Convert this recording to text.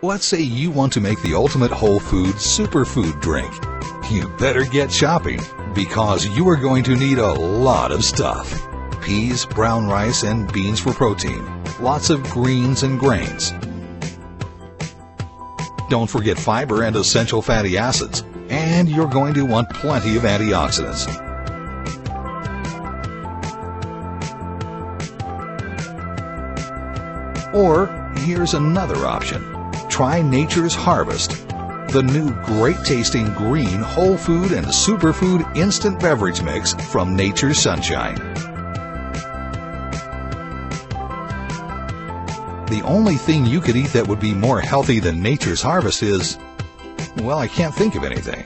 Let's say you want to make the ultimate whole food superfood drink. You better get shopping, because you are going to need a lot of stuff. Peas, brown rice, and beans for protein. Lots of greens and grains. Don't forget fiber and essential fatty acids. And you're going to want plenty of antioxidants. Or here's another option. Try Nature's Harvest, the new great-tasting green whole food and superfood instant beverage mix from Nature's Sunshine. The only thing you could eat that would be more healthy than Nature's Harvest is, well, I can't think of anything.